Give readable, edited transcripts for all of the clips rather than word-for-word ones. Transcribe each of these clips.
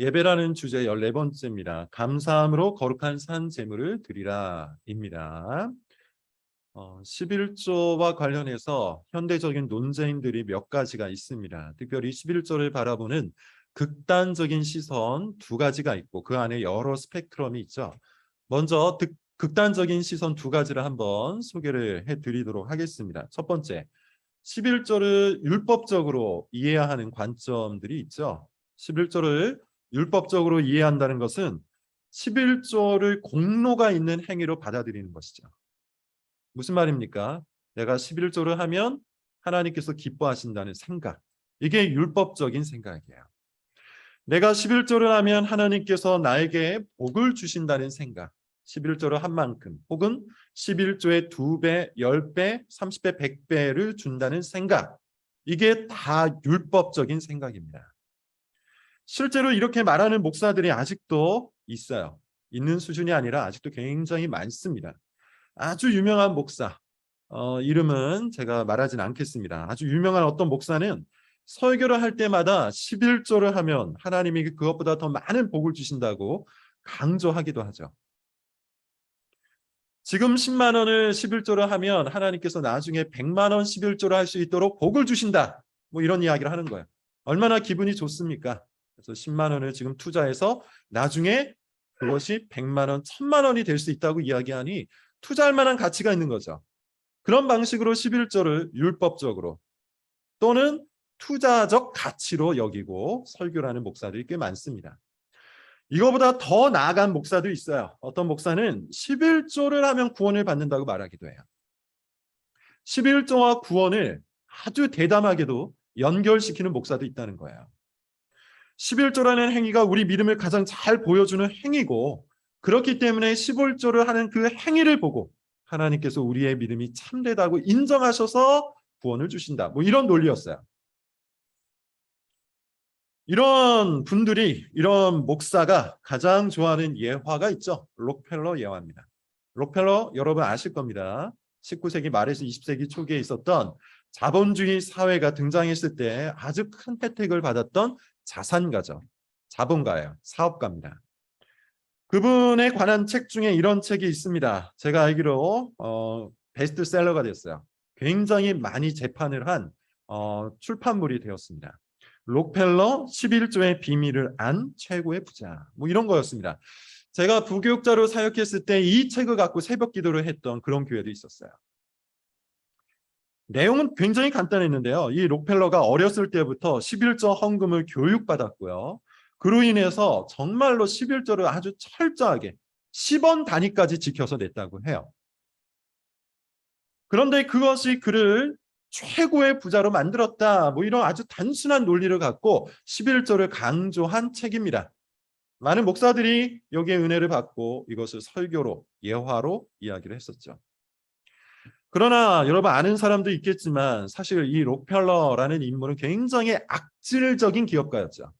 예배라는 주제 14번째입니다. 감사함으로 거룩한 산 제물을 드리라입니다. 11조와 관련해서 현대적인 논쟁들이 몇 가지가 있습니다. 특별히 11조를 바라보는 극단적인 시선 두 가지가 있고 그 안에 여러 스펙트럼이 있죠. 먼저 극단적인 시선 두 가지를 한번 소개를 해드리도록 하겠습니다. 첫 번째, 11조를 율법적으로 이해해야 하는 관점들이 있죠. 11조를 율법적으로 이해한다는 것은 11조를 공로가 있는 행위로 받아들이는 것이죠. 무슨 말입니까? 내가 11조를 하면 하나님께서 기뻐하신다는 생각. 이게 율법적인 생각이에요. 내가 11조를 하면 하나님께서 나에게 복을 주신다는 생각. 11조를 한 만큼 혹은 11조의 2배, 10배, 30배, 100배를 준다는 생각. 이게 다 율법적인 생각입니다. 실제로 이렇게 말하는 목사들이 아직도 있어요. 있는 수준이 아니라 아직도 굉장히 많습니다. 아주 유명한 목사, 이름은 제가 말하진 않겠습니다. 아주 유명한 어떤 목사는 설교를 할 때마다 11조를 하면 하나님이 그것보다 더 많은 복을 주신다고 강조하기도 하죠. 지금 10만 원을 11조를 하면 하나님께서 나중에 100만 원 11조를 할 수 있도록 복을 주신다. 뭐 이런 이야기를 하는 거예요. 얼마나 기분이 좋습니까? 그래서 10만 원을 지금 투자해서 나중에 그것이 100만 원, 1000만 원이 될 수 있다고 이야기하니 투자할 만한 가치가 있는 거죠. 그런 방식으로 11조를 율법적으로 또는 투자적 가치로 여기고 설교를 하는 목사들이 꽤 많습니다. 이거보다 더 나아간 목사도 있어요. 어떤 목사는 11조를 하면 구원을 받는다고 말하기도 해요. 11조와 구원을 아주 대담하게도 연결시키는 목사도 있다는 거예요. 11조라는 행위가 우리 믿음을 가장 잘 보여주는 행위고 그렇기 때문에 11조를 하는 그 행위를 보고 하나님께서 우리의 믿음이 참되다고 인정하셔서 구원을 주신다. 뭐 이런 논리였어요. 이런 분들이 이런 목사가 가장 좋아하는 예화가 있죠. 록펠러 예화입니다. 록펠러 여러분 아실 겁니다. 19세기 말에서 20세기 초기에 있었던 자본주의 사회가 등장했을 때 아주 큰 혜택을 받았던 자산가죠. 자본가예요. 사업가입니다. 그분에 관한 책 중에 이런 책이 있습니다. 제가 알기로 베스트셀러가 됐어요. 굉장히 많이 재판을 한 출판물이 되었습니다. 록펠러 11조의 비밀을 안 최고의 부자. 뭐 이런 거였습니다. 제가 부교육자로 사역했을 때 이 책을 갖고 새벽 기도를 했던 그런 교회도 있었어요. 내용은 굉장히 간단했는데요. 이 록펠러가 어렸을 때부터 11조 헌금을 교육받았고요. 그로 인해서 정말로 11조를 아주 철저하게 10원 단위까지 지켜서 냈다고 해요. 그런데 그것이 그를 최고의 부자로 만들었다. 뭐 이런 아주 단순한 논리를 갖고 11조를 강조한 책입니다. 많은 목사들이 여기에 은혜를 받고 이것을 설교로 예화로 이야기를 했었죠. 그러나 여러분 아는 사람도 있겠지만 사실 이 록펠러라는 인물은 굉장히 악질적인 기업가였죠.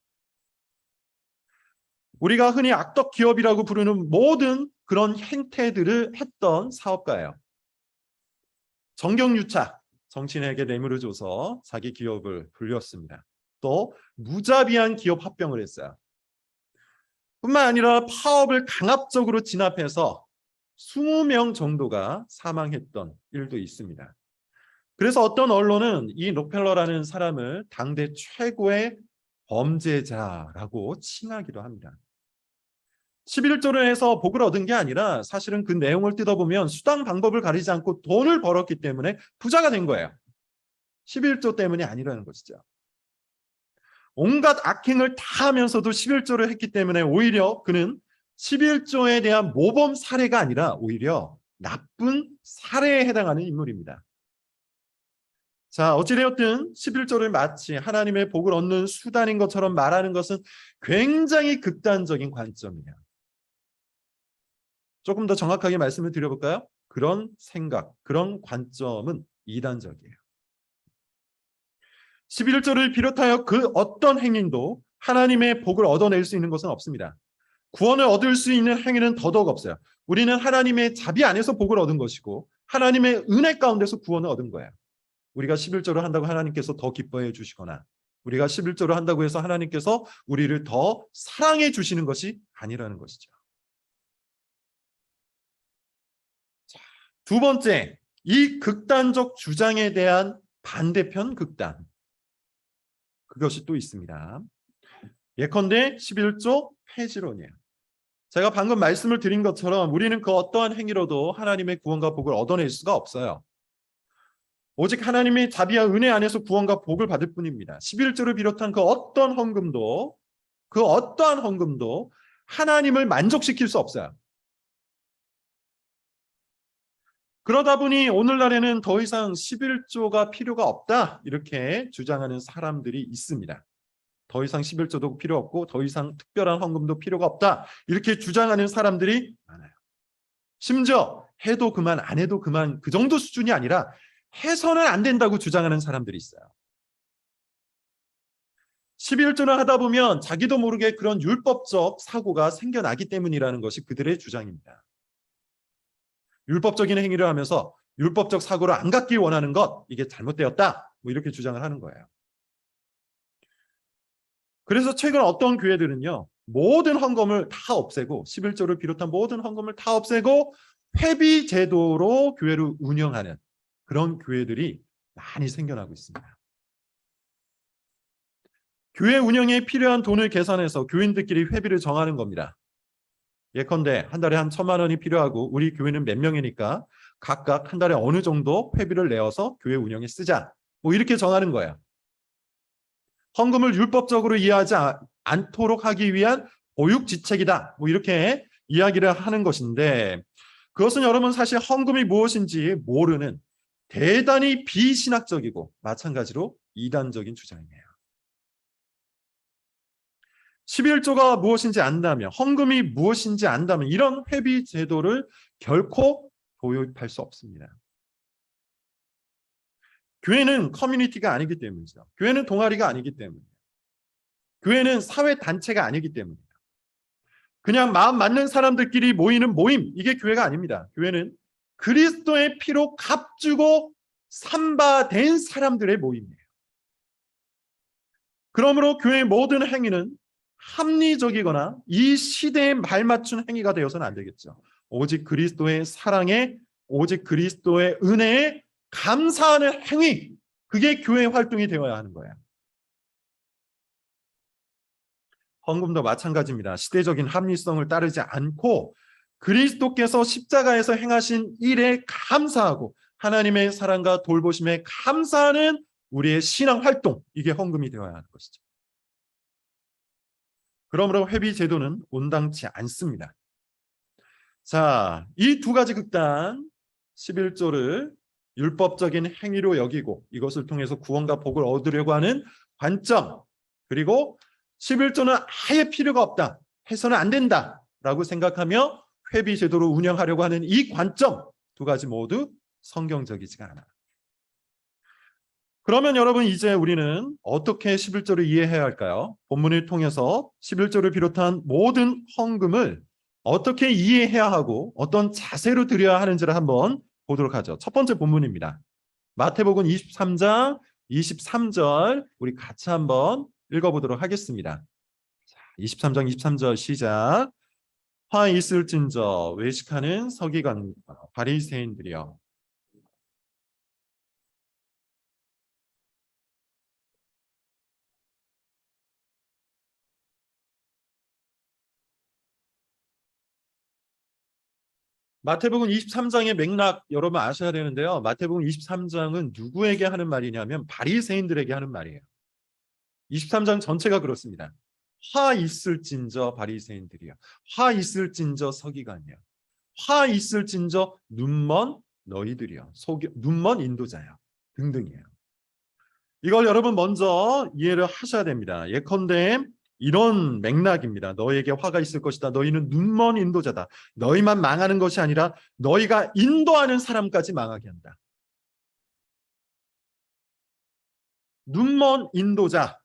우리가 흔히 악덕 기업이라고 부르는 모든 그런 행태들을 했던 사업가예요. 정경유착, 정치인에게 뇌물을 줘서 자기 기업을 불렸습니다. 또 무자비한 기업 합병을 했어요. 뿐만 아니라 파업을 강압적으로 진압해서 20명 정도가 사망했던 일도 있습니다. 그래서 어떤 언론은 이 록펠러라는 사람을 당대 최고의 범죄자라고 칭하기도 합니다. 11조를 해서 복을 얻은 게 아니라 사실은 그 내용을 뜯어보면 수단 방법을 가리지 않고 돈을 벌었기 때문에 부자가 된 거예요. 11조 때문이 아니라는 것이죠. 온갖 악행을 다 하면서도 11조를 했기 때문에 오히려 그는 11조에 대한 모범 사례가 아니라 오히려 나쁜 사례에 해당하는 인물입니다. 자, 어찌되었든 11조를 마치 하나님의 복을 얻는 수단인 것처럼 말하는 것은 굉장히 극단적인 관점이에요. 조금 더 정확하게 말씀을 드려볼까요? 그런 생각, 그런 관점은 이단적이에요. 11조를 비롯하여 그 어떤 행인도 하나님의 복을 얻어낼 수 있는 것은 없습니다. 구원을 얻을 수 있는 행위는 더더욱 없어요. 우리는 하나님의 자비 안에서 복을 얻은 것이고 하나님의 은혜 가운데서 구원을 얻은 거예요. 우리가 11조를 한다고 하나님께서 더 기뻐해 주시거나 우리가 11조를 한다고 해서 하나님께서 우리를 더 사랑해 주시는 것이 아니라는 것이죠. 자, 두 번째, 이 극단적 주장에 대한 반대편 극단. 그것이 또 있습니다. 예컨대 11조 폐지론이에요. 제가 방금 말씀을 드린 것처럼 우리는 그 어떠한 행위로도 하나님의 구원과 복을 얻어낼 수가 없어요. 오직 하나님의 자비와 은혜 안에서 구원과 복을 받을 뿐입니다. 11조를 비롯한 그 어떠한 헌금도 하나님을 만족시킬 수 없어요. 그러다 보니 오늘날에는 더 이상 11조가 필요가 없다 이렇게 주장하는 사람들이 있습니다. 더 이상 11조도 필요 없고 더 이상 특별한 헌금도 필요가 없다 이렇게 주장하는 사람들이 많아요. 심지어 해도 그만 안 해도 그만 그 정도 수준이 아니라 해서는 안 된다고 주장하는 사람들이 있어요. 11조를 하다 보면 자기도 모르게 그런 율법적 사고가 생겨나기 때문이라는 것이 그들의 주장입니다. 율법적인 행위를 하면서 율법적 사고를 안 갖기 원하는 것, 이게 잘못되었다 뭐 이렇게 주장을 하는 거예요. 그래서 최근 어떤 교회들은요, 모든 헌금을 다 없애고 11조를 비롯한 모든 헌금을 다 없애고 회비 제도로 교회를 운영하는 그런 교회들이 많이 생겨나고 있습니다. 교회 운영에 필요한 돈을 계산해서 교인들끼리 회비를 정하는 겁니다. 예컨대 한 달에 한 1,000만 원이 필요하고 우리 교회는 몇 명이니까 각각 한 달에 어느 정도 회비를 내어서 교회 운영에 쓰자 뭐 이렇게 정하는 거예요. 헌금을 율법적으로 이해하지 않도록 하기 위한 보육지책이다 뭐 이렇게 이야기를 하는 것인데, 그것은 여러분 사실 헌금이 무엇인지 모르는 대단히 비신학적이고 마찬가지로 이단적인 주장이에요. 11조가 무엇인지 안다면, 헌금이 무엇인지 안다면 이런 회비 제도를 결코 도입할 수 없습니다. 교회는 커뮤니티가 아니기 때문이죠. 교회는 동아리가 아니기 때문이에요. 교회는 사회단체가 아니기 때문이에요. 그냥 마음 맞는 사람들끼리 모이는 모임, 이게 교회가 아닙니다. 교회는 그리스도의 피로 값주고 삼바된 사람들의 모임이에요. 그러므로 교회의 모든 행위는 합리적이거나 이 시대에 발맞춘 행위가 되어서는 안 되겠죠. 오직 그리스도의 사랑에, 오직 그리스도의 은혜에 감사하는 행위, 그게 교회 활동이 되어야 하는 거예요. 헌금도 마찬가지입니다. 시대적인 합리성을 따르지 않고 그리스도께서 십자가에서 행하신 일에 감사하고 하나님의 사랑과 돌보심에 감사하는 우리의 신앙 활동, 이게 헌금이 되어야 하는 것이죠. 그러므로 회비 제도는 온당치 않습니다. 자, 이 두 가지 극단, 11조를 율법적인 행위로 여기고 이것을 통해서 구원과 복을 얻으려고 하는 관점, 그리고 11조는 아예 필요가 없다, 해서는 안 된다라고 생각하며 회비 제도로 운영하려고 하는 이 관점, 두 가지 모두 성경적이지가 않아요. 그러면 여러분, 이제 우리는 어떻게 11조를 이해해야 할까요? 본문을 통해서 11조를 비롯한 모든 헌금을 어떻게 이해해야 하고 어떤 자세로 드려야 하는지를 한번 보도록 하죠. 첫 번째 본문입니다. 마태복음 23장 23절 우리 같이 한번 읽어보도록 하겠습니다. 23장 23절 시작. 화 있을진저 외식하는 서기관 바리새인들이여, 마태복음 23장의 맥락 여러분 아셔야 되는데요. 마태복음 23장은 누구에게 하는 말이냐면 바리새인들에게 하는 말이에요. 23장 전체가 그렇습니다. 화 있을진저 바리새인들이여, 화 있을진저 서기관이여, 화 있을진저 눈먼 너희들이여, 눈먼 인도자여 등등이에요. 이걸 여러분 먼저 이해를 하셔야 됩니다. 예컨대 이런 맥락입니다. 너희에게 화가 있을 것이다. 너희는 눈먼 인도자다. 너희만 망하는 것이 아니라 너희가 인도하는 사람까지 망하게 한다. 눈먼 인도자,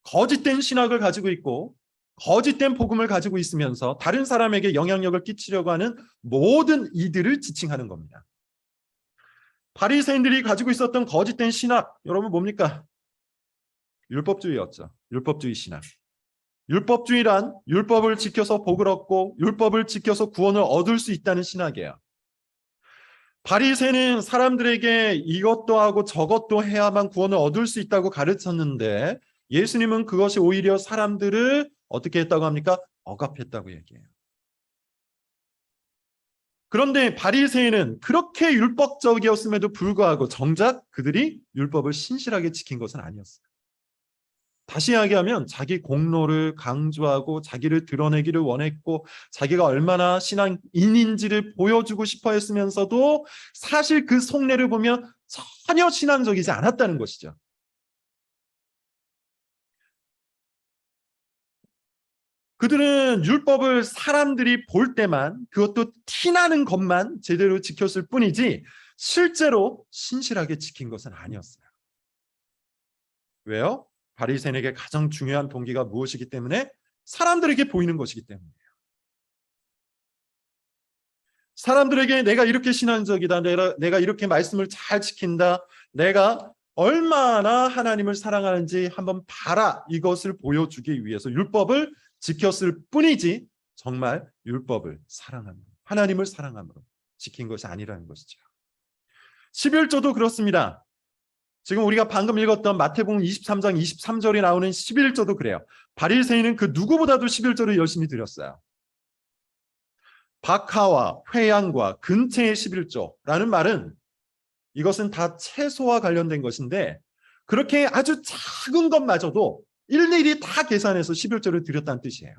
거짓된 신학을 가지고 있고 거짓된 복음을 가지고 있으면서 다른 사람에게 영향력을 끼치려고 하는 모든 이들을 지칭하는 겁니다. 바리새인들이 가지고 있었던 거짓된 신학, 여러분 뭡니까? 율법주의였죠. 율법주의 신앙. 율법주의란 율법을 지켜서 복을 얻고 율법을 지켜서 구원을 얻을 수 있다는 신학이에요. 바리새는 사람들에게 이것도 하고 저것도 해야만 구원을 얻을 수 있다고 가르쳤는데 예수님은 그것이 오히려 사람들을 어떻게 했다고 합니까? 억압했다고 얘기해요. 그런데 바리새인은 그렇게 율법적이었음에도 불구하고 정작 그들이 율법을 신실하게 지킨 것은 아니었어요. 다시 이야기하면 자기 공로를 강조하고 자기를 드러내기를 원했고 자기가 얼마나 신앙인인지를 보여주고 싶어 했으면서도 사실 그 속내를 보면 전혀 신앙적이지 않았다는 것이죠. 그들은 율법을 사람들이 볼 때만 그것도 티나는 것만 제대로 지켰을 뿐이지 실제로 신실하게 지킨 것은 아니었어요. 왜요? 바리새인에게 가장 중요한 동기가 무엇이기 때문에? 사람들에게 보이는 것이기 때문이에요. 사람들에게 내가 이렇게 신앙적이다, 내가 이렇게 말씀을 잘 지킨다, 내가 얼마나 하나님을 사랑하는지 한번 봐라, 이것을 보여주기 위해서 율법을 지켰을 뿐이지 정말 율법을 사랑함으로, 하나님을 사랑함으로 지킨 것이 아니라는 것이죠. 11조도 그렇습니다. 지금 우리가 방금 읽었던 마태복음 23장 23절에 나오는 11조도 그래요. 바리새인은 그 누구보다도 11조를 열심히 드렸어요. 박하와 회양과 근체의 11조라는 말은 이것은 다 채소와 관련된 것인데 그렇게 아주 작은 것마저도 일일이 다 계산해서 11조를 드렸다는 뜻이에요.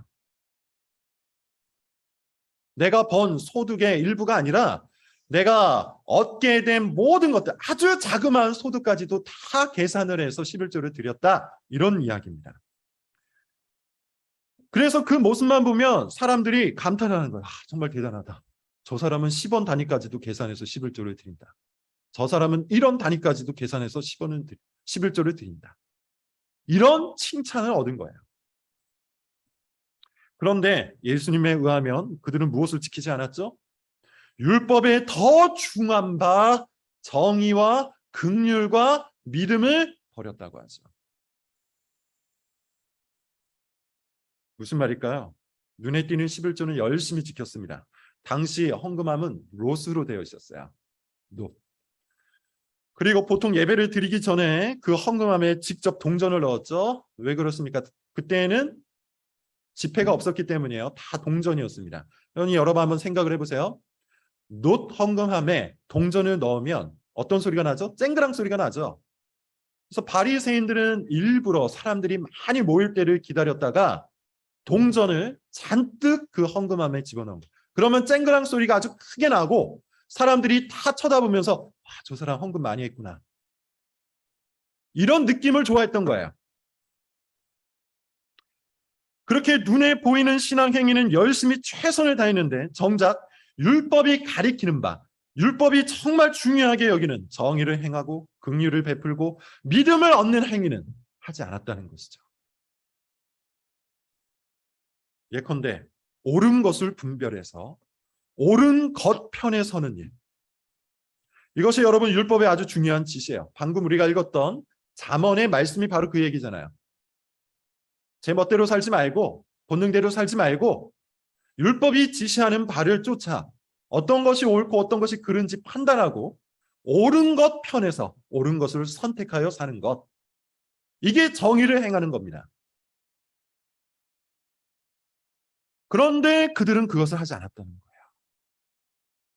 내가 번 소득의 일부가 아니라 내가 얻게 된 모든 것들, 아주 자그마한 소득까지도 다 계산을 해서 11조를 드렸다, 이런 이야기입니다. 그래서 그 모습만 보면 사람들이 감탄하는 거예요. 정말 대단하다. 저 사람은 10원 단위까지도 계산해서 11조를 드린다. 저 사람은 1원 단위까지도 계산해서 11조를 드린다. 이런 칭찬을 얻은 거예요. 그런데 예수님에 의하면 그들은 무엇을 지키지 않았죠? 율법에 더 중한 바 정의와 긍휼과 믿음을 버렸다고 하죠. 무슨 말일까요? 눈에 띄는 11조는 열심히 지켰습니다. 당시 헌금함은 롯으로 되어 있었어요. 롯. 그리고 보통 예배를 드리기 전에 그 헌금함에 직접 동전을 넣었죠. 왜 그렇습니까? 그때는 지폐가 없었기 때문이에요. 다 동전이었습니다. 여러분 한번 생각을 해보세요. 놋 헌금함에 동전을 넣으면 어떤 소리가 나죠? 쨍그랑 소리가 나죠. 그래서 바리새인들은 일부러 사람들이 많이 모일 때를 기다렸다가 동전을 잔뜩 그 헌금함에 집어넣은 거예요. 그러면 쨍그랑 소리가 아주 크게 나고 사람들이 다 쳐다보면서 저 사람 헌금 많이 했구나, 이런 느낌을 좋아했던 거예요. 그렇게 눈에 보이는 신앙 행위는 열심히 최선을 다했는데 정작 율법이 가리키는 바, 율법이 정말 중요하게 여기는 정의를 행하고 긍휼을 베풀고 믿음을 얻는 행위는 하지 않았다는 것이죠. 예컨대 옳은 것을 분별해서 옳은 것 편에 서는 일, 이것이 여러분 율법의 아주 중요한 지시예요. 방금 우리가 읽었던 잠언의 말씀이 바로 그 얘기잖아요. 제 멋대로 살지 말고 본능대로 살지 말고 율법이 지시하는 바를 쫓아 어떤 것이 옳고 어떤 것이 그른지 판단하고 옳은 것 편에서 옳은 것을 선택하여 사는 것, 이게 정의를 행하는 겁니다. 그런데 그들은 그것을 하지 않았다는 거예요.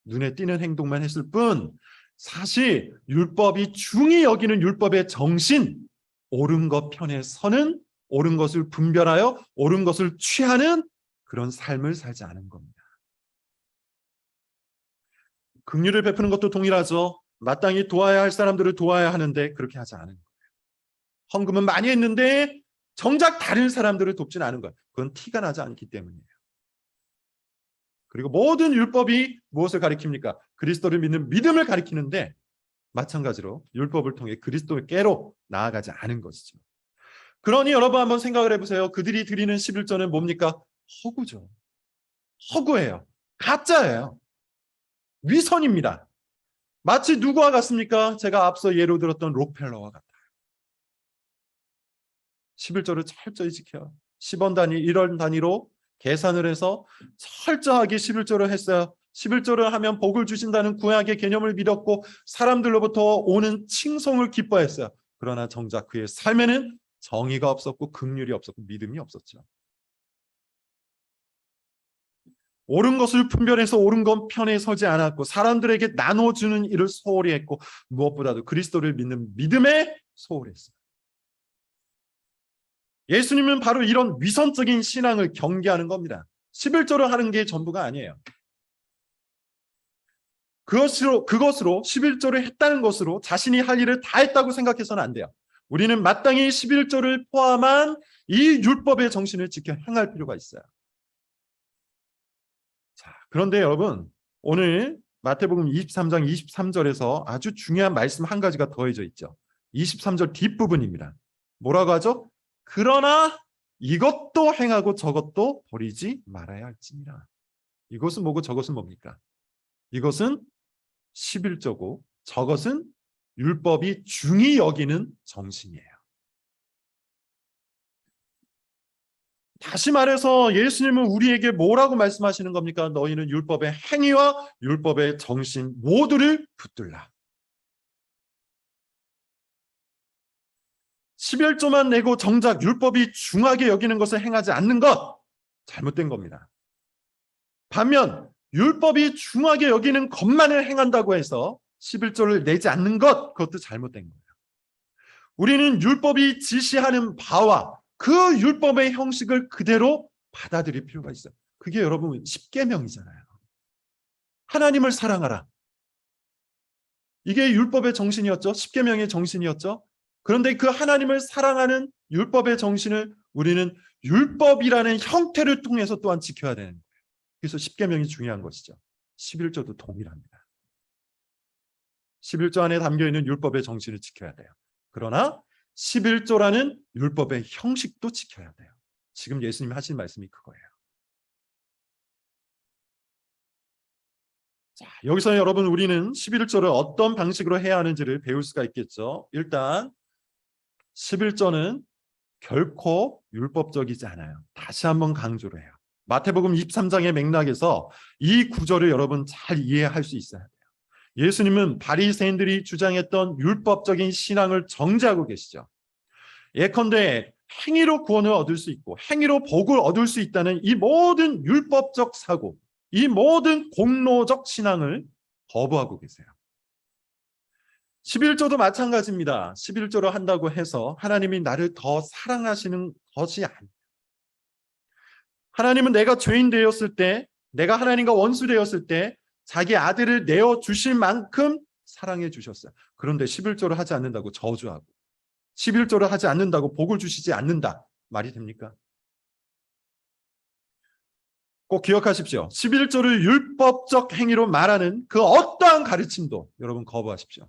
눈에 띄는 행동만 했을 뿐 사실 율법이 중히 여기는 율법의 정신, 옳은 것 편에 서는, 옳은 것을 분별하여 옳은 것을 취하는 그런 삶을 살지 않은 겁니다. 긍휼을 베푸는 것도 동일하죠. 마땅히 도와야 할 사람들을 도와야 하는데 그렇게 하지 않은 거예요. 헌금은 많이 했는데 정작 다른 사람들을 돕지는 않은 거예요. 그건 티가 나지 않기 때문이에요. 그리고 모든 율법이 무엇을 가리킵니까? 그리스도를 믿는 믿음을 가리키는데 마찬가지로 율법을 통해 그리스도께로 나아가지 않은 것이죠. 그러니 여러분 한번 생각을 해보세요. 그들이 드리는 11조는 뭡니까? 허구죠. 허구예요. 가짜예요. 위선입니다. 마치 누구와 같습니까? 제가 앞서 예로 들었던 록펠러와 같아요. 11조를 철저히 지켜요. 10원 단위, 1원 단위로 계산을 해서 철저하게 11조를 했어요. 11조를 하면 복을 주신다는 구약의 개념을 믿었고 사람들로부터 오는 칭송을 기뻐했어요. 그러나 정작 그의 삶에는 정의가 없었고 긍휼이 없었고 믿음이 없었죠. 옳은 것을 분별해서 옳은 것 편에 서지 않았고 사람들에게 나눠주는 일을 소홀히 했고 무엇보다도 그리스도를 믿는 믿음에 소홀히 했어요. 예수님은 바로 이런 위선적인 신앙을 경계하는 겁니다. 11조를 하는 게 전부가 아니에요. 그것으로 11조를 했다는 것으로 자신이 할 일을 다 했다고 생각해서는 안 돼요. 우리는 마땅히 11조를 포함한 이 율법의 정신을 지켜 행할 필요가 있어요. 자, 그런데 여러분 오늘 마태복음 23장 23절에서 아주 중요한 말씀 한 가지가 더해져 있죠. 23절 뒷부분입니다. 뭐라고 하죠? 그러나 이것도 행하고 저것도 버리지 말아야 할지니라. 이것은 뭐고 저것은 뭡니까? 이것은 11조고 저것은 율법이 중히 여기는 정신이에요. 다시 말해서 예수님은 우리에게 뭐라고 말씀하시는 겁니까? 너희는 율법의 행위와 율법의 정신 모두를 붙들라. 11조만 내고 정작 율법이 중하게 여기는 것을 행하지 않는 것, 잘못된 겁니다. 반면 율법이 중하게 여기는 것만을 행한다고 해서 11조를 내지 않는 것, 그것도 잘못된 거예요. 우리는 율법이 지시하는 바와 그 율법의 형식을 그대로 받아들일 필요가 있어요. 그게 여러분 십계명이잖아요. 하나님을 사랑하라. 이게 율법의 정신이었죠. 십계명의 정신이었죠. 그런데 그 하나님을 사랑하는 율법의 정신을 우리는 율법이라는 형태를 통해서 또한 지켜야 되는 거예요. 그래서 십계명이 중요한 것이죠. 11조도 동일합니다. 11조 안에 담겨있는 율법의 정신을 지켜야 돼요. 그러나 11조라는 율법의 형식도 지켜야 돼요. 지금 예수님이 하신 말씀이 그거예요. 자, 여기서 여러분 우리는 11조를 어떤 방식으로 해야 하는지를 배울 수가 있겠죠. 일단 11조는 결코 율법적이지 않아요. 다시 한번 강조를 해요. 마태복음 23장의 맥락에서 이 구절을 여러분 잘 이해할 수 있어야 돼요. 예수님은 바리새인들이 주장했던 율법적인 신앙을 정죄하고 계시죠. 예컨대 행위로 구원을 얻을 수 있고 행위로 복을 얻을 수 있다는 이 모든 율법적 사고, 이 모든 공로적 신앙을 거부하고 계세요. 11조도 마찬가지입니다. 11조를 한다고 해서 하나님이 나를 더 사랑하시는 것이 아니에요. 하나님은 내가 죄인 되었을 때, 내가 하나님과 원수 되었을 때 자기 아들을 내어주실 만큼 사랑해 주셨어요. 그런데 11조를 하지 않는다고 저주하고 11조를 하지 않는다고 복을 주시지 않는다. 말이 됩니까? 꼭 기억하십시오. 11조를 율법적 행위로 말하는 그 어떠한 가르침도 여러분 거부하십시오.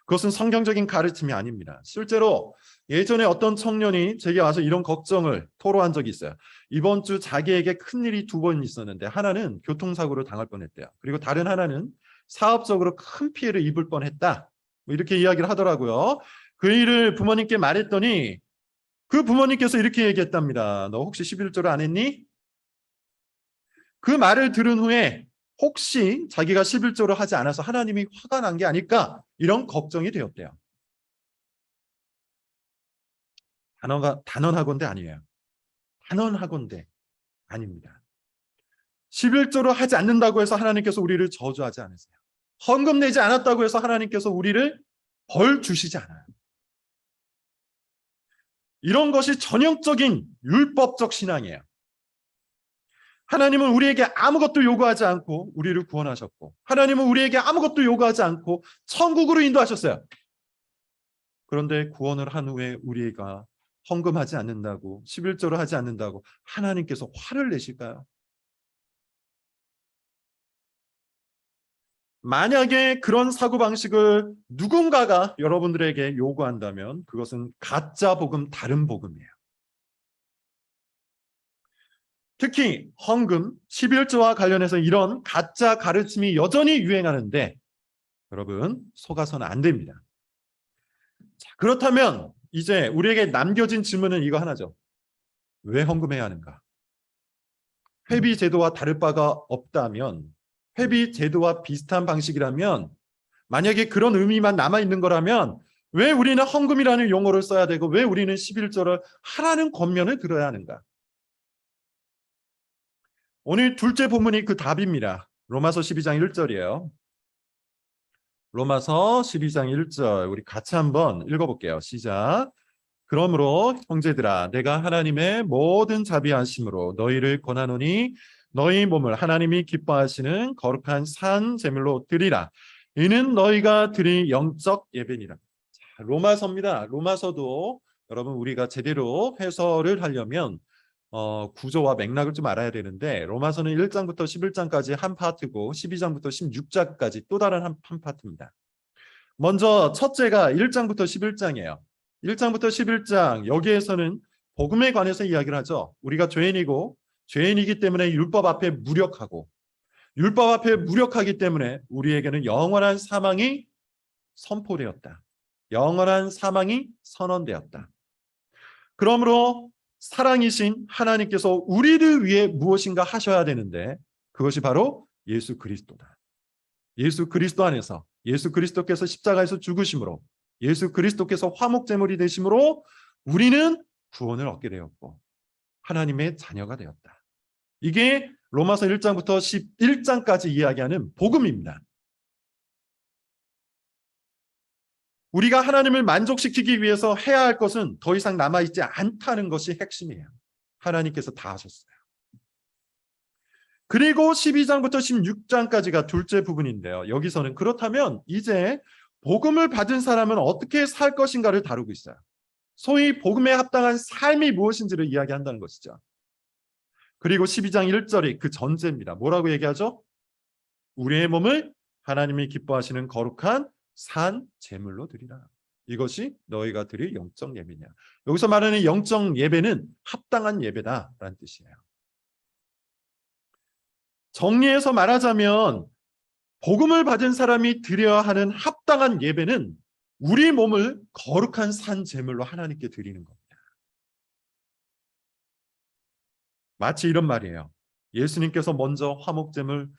그것은 성경적인 가르침이 아닙니다. 실제로 예전에 어떤 청년이 제게 와서 이런 걱정을 토로한 적이 있어요. 이번 주 자기에게 큰일이 2번 있었는데 하나는 교통사고로 당할 뻔했대요. 그리고 다른 하나는 사업적으로 큰 피해를 입을 뻔했다. 뭐 이렇게 이야기를 하더라고요. 그 일을 부모님께 말했더니 그 부모님께서 이렇게 얘기했답니다. 너 혹시 11조를 안 했니? 그 말을 들은 후에 혹시 자기가 11조를 하지 않아서 하나님이 화가 난 게 아닐까 이런 걱정이 되었대요. 단언하건대 아니에요. 단언하건대 아닙니다. 11조를 하지 않는다고 해서 하나님께서 우리를 저주하지 않으세요. 헌금 내지 않았다고 해서 하나님께서 우리를 벌 주시지 않아요. 이런 것이 전형적인 율법적 신앙이에요. 하나님은 우리에게 아무것도 요구하지 않고 우리를 구원하셨고 하나님은 우리에게 아무것도 요구하지 않고 천국으로 인도하셨어요. 그런데 구원을 한 후에 우리가 헌금하지 않는다고 11조를 하지 않는다고 하나님께서 화를 내실까요? 만약에 그런 사고방식을 누군가가 여러분들에게 요구한다면 그것은 가짜 복음, 다른 복음이에요. 특히 헌금, 11조와 관련해서 이런 가짜 가르침이 여전히 유행하는데 여러분 속아서는 안 됩니다. 자, 그렇다면 이제 우리에게 남겨진 질문은 이거 하나죠. 왜 헌금해야 하는가? 회비 제도와 다를 바가 없다면, 회비 제도와 비슷한 방식이라면, 만약에 그런 의미만 남아있는 거라면 왜 우리는 헌금이라는 용어를 써야 되고 왜 우리는 11조를 하라는 권면을 들어야 하는가? 오늘 둘째 본문이 그 답입니다. 로마서 12장 1절이에요. 로마서 12장 1절 우리 같이 한번 읽어볼게요. 시작. 그러므로 형제들아 내가 하나님의 모든 자비하심으로 너희를 권하노니 너희 몸을 하나님이 기뻐하시는 거룩한 산 제물로 드리라. 이는 너희가 드릴 영적 예배니라. 자, 로마서입니다. 로마서도 여러분 우리가 제대로 해설을 하려면 구조와 맥락을 좀 알아야 되는데 로마서는 1장부터 11장까지 한 파트고 12장부터 16장까지 또 다른 한 파트입니다. 먼저 첫째가 1장부터 11장이에요. 1장부터 11장 여기에서는 복음에 관해서 이야기를 하죠. 우리가 죄인이고 죄인이기 때문에 율법 앞에 무력하고 율법 앞에 무력하기 때문에 우리에게는 영원한 사망이 선포되었다. 영원한 사망이 선언되었다. 그러므로 사랑이신 하나님께서 우리를 위해 무엇인가 하셔야 되는데 그것이 바로 예수 그리스도다. 예수 그리스도 안에서 예수 그리스도께서 십자가에서 죽으심으로 예수 그리스도께서 화목제물이 되심으로 우리는 구원을 얻게 되었고 하나님의 자녀가 되었다. 이게 로마서 1장부터 11장까지 이야기하는 복음입니다. 우리가 하나님을 만족시키기 위해서 해야 할 것은 더 이상 남아있지 않다는 것이 핵심이에요. 하나님께서 다 하셨어요. 그리고 12장부터 16장까지가 둘째 부분인데요. 여기서는 그렇다면 이제 복음을 받은 사람은 어떻게 살 것인가를 다루고 있어요. 소위 복음에 합당한 삶이 무엇인지를 이야기한다는 것이죠. 그리고 12장 1절이 그 전제입니다. 뭐라고 얘기하죠? 우리의 몸을 하나님이 기뻐하시는 거룩한 산 제물로 드리라. 이것이 너희가 드릴 영적 예배냐. 여기서 말하는 영적 예배는 합당한 예배다라는 뜻이에요. 정리해서 말하자면 복음을 받은 사람이 드려야 하는 합당한 예배는 우리 몸을 거룩한 산 제물로 하나님께 드리는 겁니다. 마치 이런 말이에요. 예수님께서 먼저 화목제물,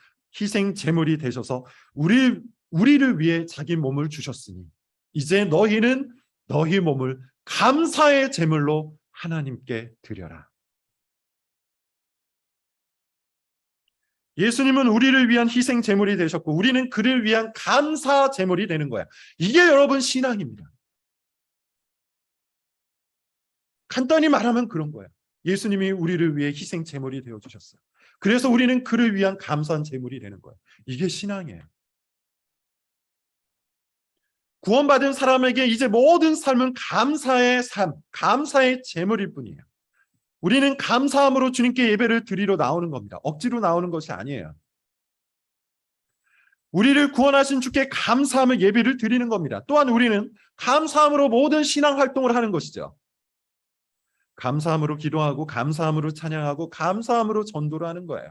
희생 제물이 되셔서 우리를 위해 자기 몸을 주셨으니 이제 너희는 너희 몸을 감사의 제물로 하나님께 드려라. 예수님은 우리를 위한 희생 제물이 되셨고 우리는 그를 위한 감사 제물이 되는 거야. 이게 여러분 신앙입니다. 간단히 말하면 그런 거예요. 예수님이 우리를 위해 희생 제물이 되어 주셨어요. 그래서 우리는 그를 위한 감사한 제물이 되는 거예요. 이게 신앙이에요. 구원받은 사람에게 이제 모든 삶은 감사의 삶, 감사의 제물일 뿐이에요. 우리는 감사함으로 주님께 예배를 드리러 나오는 겁니다. 억지로 나오는 것이 아니에요. 우리를 구원하신 주께 감사하며 예배를 드리는 겁니다. 또한 우리는 감사함으로 모든 신앙 활동을 하는 것이죠. 감사함으로 기도하고 감사함으로 찬양하고 감사함으로 전도를 하는 거예요.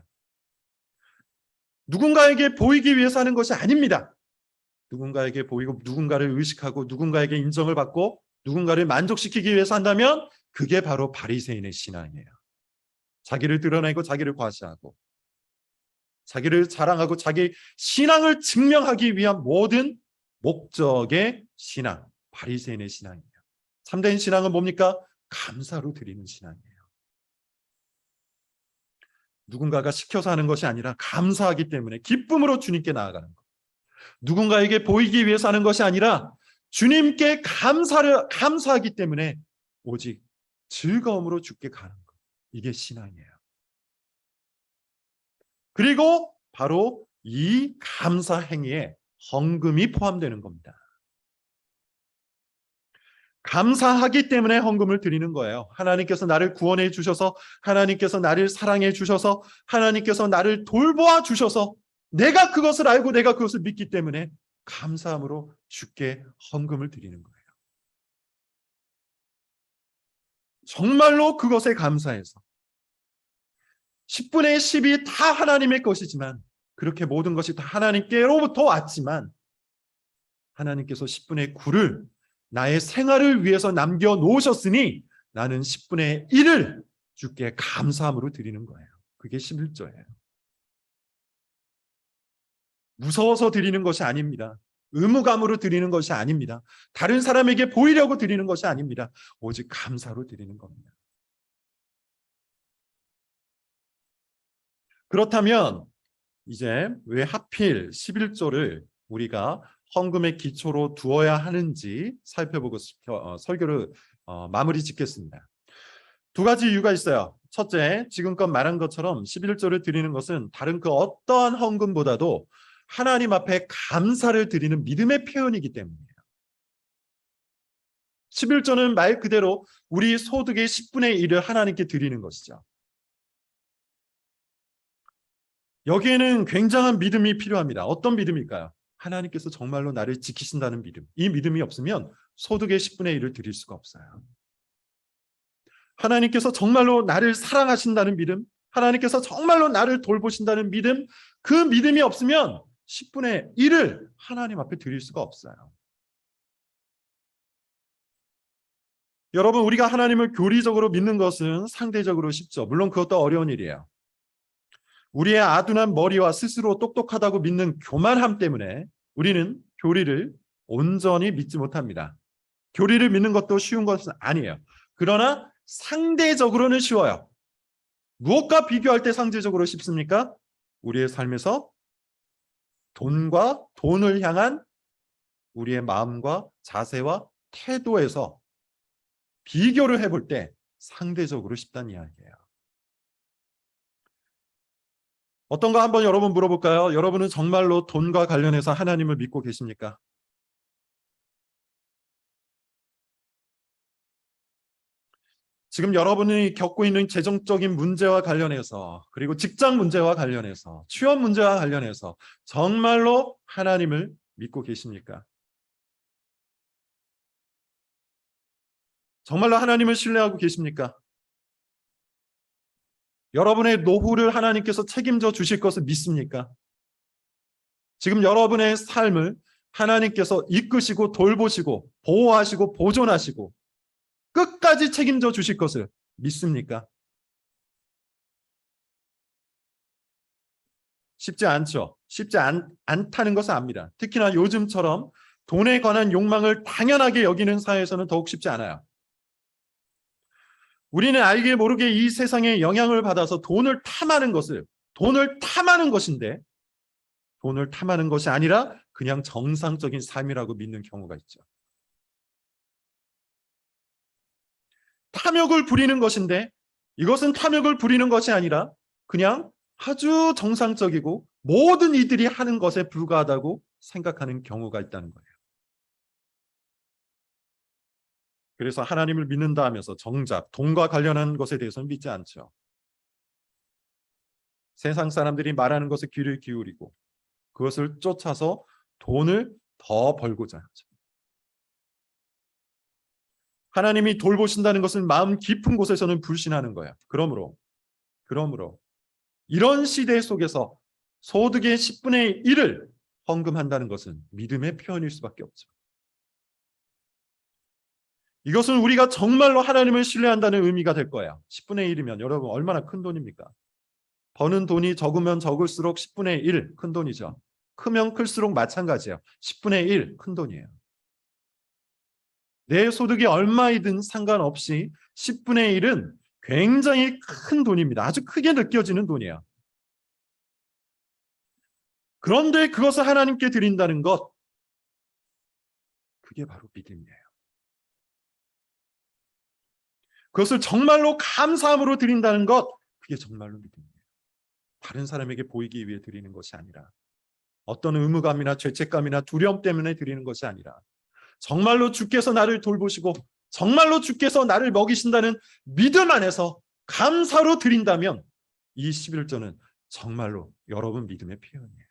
누군가에게 보이기 위해서 하는 것이 아닙니다. 누군가에게 보이고 누군가를 의식하고 누군가에게 인정을 받고 누군가를 만족시키기 위해서 한다면 그게 바로 바리새인의 신앙이에요. 자기를 드러내고 자기를 과시하고 자기를 자랑하고 자기 신앙을 증명하기 위한 모든 목적의 신앙, 바리새인의 신앙이에요. 참된 신앙은 뭡니까? 감사로 드리는 신앙이에요. 누군가가 시켜서 하는 것이 아니라 감사하기 때문에 기쁨으로 주님께 나아가는 것. 누군가에게 보이기 위해서 하는 것이 아니라 주님께 감사하기 때문에 오직 즐거움으로 주께 가는 것. 이게 신앙이에요. 그리고 바로 이 감사 행위에 헌금이 포함되는 겁니다. 감사하기 때문에 헌금을 드리는 거예요. 하나님께서 나를 구원해 주셔서 하나님께서 나를 사랑해 주셔서 하나님께서 나를 돌보아 주셔서 내가 그것을 알고 내가 그것을 믿기 때문에 감사함으로 주께 헌금을 드리는 거예요. 정말로 그것에 감사해서 10분의 10이 다 하나님의 것이지만 그렇게 모든 것이 다 하나님께로부터 왔지만 하나님께서 10분의 9를 나의 생활을 위해서 남겨놓으셨으니 나는 10분의 1을 주께 감사함으로 드리는 거예요. 그게 11조예요. 무서워서 드리는 것이 아닙니다. 의무감으로 드리는 것이 아닙니다. 다른 사람에게 보이려고 드리는 것이 아닙니다. 오직 감사로 드리는 겁니다. 그렇다면 이제 왜 하필 11조를 우리가 헌금의 기초로 두어야 하는지 살펴보고 설교를 마무리 짓겠습니다. 두 가지 이유가 있어요. 첫째, 지금껏 말한 것처럼 11조를 드리는 것은 다른 그 어떠한 헌금보다도 하나님 앞에 감사를 드리는 믿음의 표현이기 때문이에요. 11조는 말 그대로 우리 소득의 10분의 1을 하나님께 드리는 것이죠. 여기에는 굉장한 믿음이 필요합니다. 어떤 믿음일까요? 하나님께서 정말로 나를 지키신다는 믿음. 이 믿음이 없으면 소득의 10분의 1을 드릴 수가 없어요. 하나님께서 정말로 나를 사랑하신다는 믿음, 하나님께서 정말로 나를 돌보신다는 믿음, 그 믿음이 없으면 10분의 1을 하나님 앞에 드릴 수가 없어요. 여러분, 우리가 하나님을 교리적으로 믿는 것은 상대적으로 쉽죠. 물론 그것도 어려운 일이에요. 우리의 아둔한 머리와 스스로 똑똑하다고 믿는 교만함 때문에 우리는 교리를 온전히 믿지 못합니다. 교리를 믿는 것도 쉬운 것은 아니에요. 그러나 상대적으로는 쉬워요. 무엇과 비교할 때 상대적으로 쉽습니까? 우리의 삶에서 돈과 돈을 향한 우리의 마음과 자세와 태도에서 비교를 해볼 때 상대적으로 쉽다는 이야기예요. 어떤가 한번 여러분 물어볼까요? 여러분은 정말로 돈과 관련해서 하나님을 믿고 계십니까? 지금 여러분이 겪고 있는 재정적인 문제와 관련해서, 그리고 직장 문제와 관련해서, 취업 문제와 관련해서 정말로 하나님을 믿고 계십니까? 정말로 하나님을 신뢰하고 계십니까? 여러분의 노후를 하나님께서 책임져 주실 것을 믿습니까? 지금 여러분의 삶을 하나님께서 이끄시고 돌보시고 보호하시고 보존하시고 끝까지 책임져 주실 것을 믿습니까? 쉽지 않죠. 쉽지 않다는 것을 압니다. 특히나 요즘처럼 돈에 관한 욕망을 당연하게 여기는 사회에서는 더욱 쉽지 않아요. 우리는 알게 모르게 이 세상에 영향을 받아서 돈을 탐하는 것인데 돈을 탐하는 것이 아니라 그냥 정상적인 삶이라고 믿는 경우가 있죠. 탐욕을 부리는 것인데 이것은 탐욕을 부리는 것이 아니라 그냥 아주 정상적이고 모든 이들이 하는 것에 불과하다고 생각하는 경우가 있다는 거예요. 그래서 하나님을 믿는다 하면서 정작 돈과 관련한 것에 대해서는 믿지 않죠. 세상 사람들이 말하는 것에 귀를 기울이고 그것을 쫓아서 돈을 더 벌고자 하죠. 하나님이 돌보신다는 것은 마음 깊은 곳에서는 불신하는 거예요. 그러므로 이런 시대 속에서 소득의 10분의 1을 헌금한다는 것은 믿음의 표현일 수밖에 없죠. 이것은 우리가 정말로 하나님을 신뢰한다는 의미가 될 거예요. 10분의 1이면 여러분 얼마나 큰 돈입니까? 버는 돈이 적으면 적을수록 10분의 1 큰 돈이죠. 크면 클수록 마찬가지예요. 10분의 1 큰 돈이에요. 내 소득이 얼마이든 상관없이 10분의 1은 굉장히 큰 돈입니다. 아주 크게 느껴지는 돈이에요. 그런데 그것을 하나님께 드린다는 것, 그게 바로 믿음이에요. 그것을 정말로 감사함으로 드린다는 것, 그게 정말로 믿음이에요. 다른 사람에게 보이기 위해 드리는 것이 아니라 어떤 의무감이나 죄책감이나 두려움 때문에 드리는 것이 아니라 정말로 주께서 나를 돌보시고 정말로 주께서 나를 먹이신다는 믿음 안에서 감사로 드린다면 이 11조는 정말로 여러분 믿음의 표현이에요.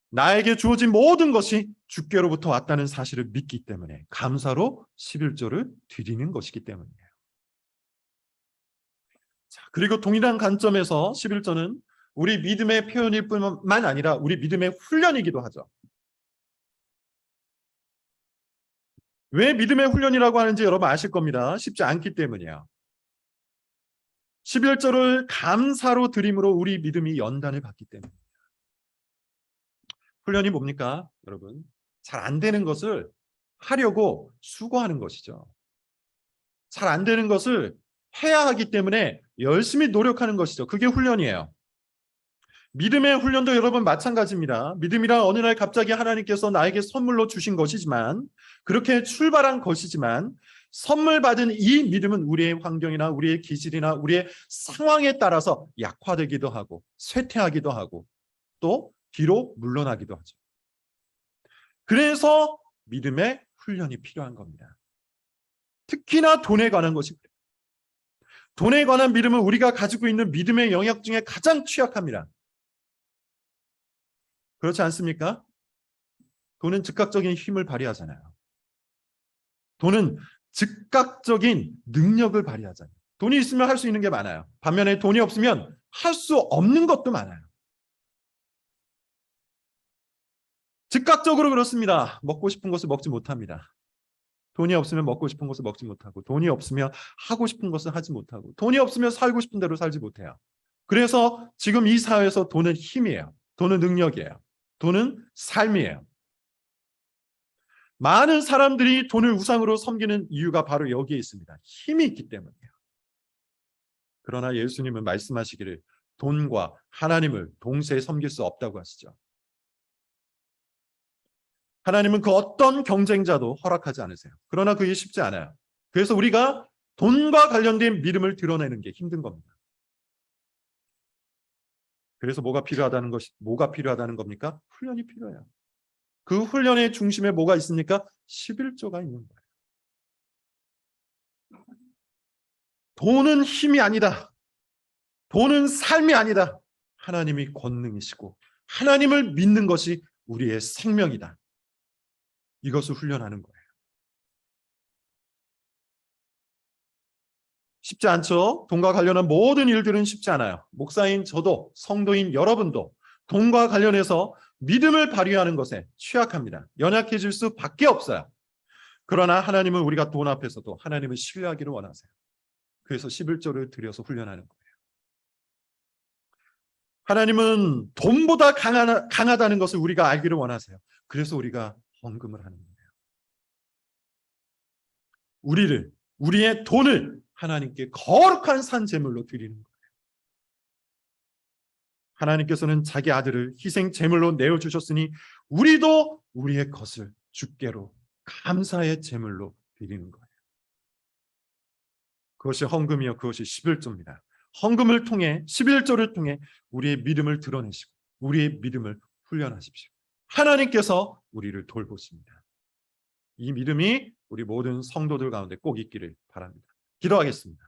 나에게 주어진 모든 것이 주께로부터 왔다는 사실을 믿기 때문에 감사로 11조를 드리는 것이기 때문이에요. 자, 그리고 동일한 관점에서 11조는 우리 믿음의 표현일 뿐만 아니라 우리 믿음의 훈련이기도 하죠. 왜 믿음의 훈련이라고 하는지 여러분 아실 겁니다. 쉽지 않기 때문이에요. 11절을 감사로 드림으로 우리 믿음이 연단을 받기 때문에. 훈련이 뭡니까? 여러분, 잘 안 되는 것을 하려고 수고하는 것이죠. 잘 안 되는 것을 해야 하기 때문에 열심히 노력하는 것이죠. 그게 훈련이에요. 믿음의 훈련도 여러분 마찬가지입니다. 믿음이란 어느 날 갑자기 하나님께서 나에게 선물로 주신 것이지만, 그렇게 출발한 것이지만, 선물 받은 이 믿음은 우리의 환경이나 우리의 기질이나 우리의 상황에 따라서 약화되기도 하고 쇠퇴하기도 하고 또 뒤로 물러나기도 하죠. 그래서 믿음의 훈련이 필요한 겁니다. 특히나 돈에 관한 것입니다. 돈에 관한 믿음은 우리가 가지고 있는 믿음의 영역 중에 가장 취약합니다. 그렇지 않습니까? 돈은 즉각적인 힘을 발휘하잖아요. 돈은 즉각적인 능력을 발휘하잖아요. 돈이 있으면 할 수 있는 게 많아요. 반면에 돈이 없으면 할 수 없는 것도 많아요. 즉각적으로 그렇습니다. 먹고 싶은 것을 먹지 못합니다. 돈이 없으면 먹고 싶은 것을 먹지 못하고, 돈이 없으면 하고 싶은 것을 하지 못하고, 돈이 없으면 살고 싶은 대로 살지 못해요. 그래서 지금 이 사회에서 돈은 힘이에요. 돈은 능력이에요. 돈은 삶이에요. 많은 사람들이 돈을 우상으로 섬기는 이유가 바로 여기에 있습니다. 힘이 있기 때문이에요. 그러나 예수님은 말씀하시기를 돈과 하나님을 동시에 섬길 수 없다고 하시죠. 하나님은 그 어떤 경쟁자도 허락하지 않으세요. 그러나 그게 쉽지 않아요. 그래서 우리가 돈과 관련된 믿음을 드러내는 게 힘든 겁니다. 그래서 뭐가 필요하다는 겁니까? 훈련이 필요해요. 그 훈련의 중심에 뭐가 있습니까? 11조가 있는 거예요. 돈은 힘이 아니다. 돈은 삶이 아니다. 하나님이 권능이시고 하나님을 믿는 것이 우리의 생명이다. 이것을 훈련하는 거예요. 쉽지 않죠? 돈과 관련한 모든 일들은 쉽지 않아요. 목사인 저도, 성도인 여러분도 돈과 관련해서 믿음을 발휘하는 것에 취약합니다. 연약해질 수밖에 없어요. 그러나 하나님은 우리가 돈 앞에서도 하나님을 신뢰하기를 원하세요. 그래서 11조를 들여서 훈련하는 거예요. 하나님은 돈보다 강하다는 것을 우리가 알기를 원하세요. 그래서 우리가 헌금을 하는 거예요. 우리의 돈을 하나님께 거룩한 산 제물로 드리는 거예요. 하나님께서는 자기 아들을 희생 제물로 내어주셨으니 우리도 우리의 것을 주께로 감사의 제물로 드리는 거예요. 그것이 헌금이요, 그것이 11조입니다. 헌금을 통해 11조를 통해 우리의 믿음을 드러내시고 우리의 믿음을 훈련하십시오. 하나님께서 우리를 돌보십니다. 이 믿음이 우리 모든 성도들 가운데 꼭 있기를 바랍니다. 기도하겠습니다.